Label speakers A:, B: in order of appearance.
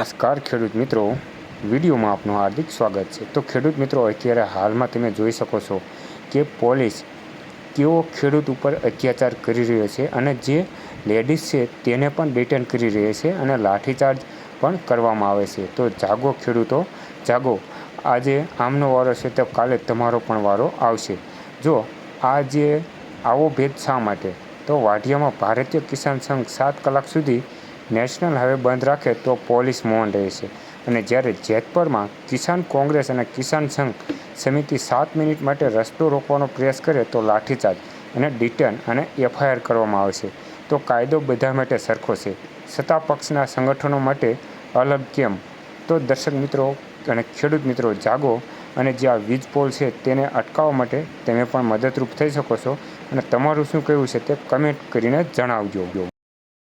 A: નમસ્કાર ખેડૂત મિત્રો, વિડીયોમાં આપનું હાર્દિક સ્વાગત છે। તો ખેડૂત મિત્રો, અત્યારે હાલમાં તમે જોઈ શકો છો કે પોલીસ કેવો ખેડૂત ઉપર અત્યાચાર કરી રહ્યો છે અને જે લેડીઝ છે તેને પણ ડિટેન કરી રહી છે અને લાઠીચાર્જ પણ કરવામાં આવે છે। તો જાગો ખેડૂતો જાગો, આજે આમનો વારો છે તો કાલે તમારો પણ વારો આવશે। જો આજે આવો ભેદ શા માટે? તો વાઢિયામાં ભારતીય કિસાન સંઘ 7 કલાક સુધી નેશનલ હાઈવે બંધ રાખે તો પોલીસ મૌન રહેશે અને જ્યારે જેતપુરમાં કિસાન કોંગ્રેસ અને કિસાન સંઘ સમિતિ 7 મિનિટ માટે રસ્તો રોકવાનો પ્રયાસ કરે તો લાઠીચાર્જ અને ડિટેન અને એફઆઈઆર કરવામાં આવશે। તો કાયદો બધા માટે સરખો છે, સત્તા પક્ષના સંગઠનો માટે અલગ કેમ? તો દર્શક મિત્રો અને ખેડૂત મિત્રો જાગો અને જે આ વીજ પોલ છે તેને અટકાવવા માટે તમે પણ મદદરૂપ થઈ શકો છો અને તમારું શું કહેવું છે તે કમેન્ટ કરીને જણાવજો।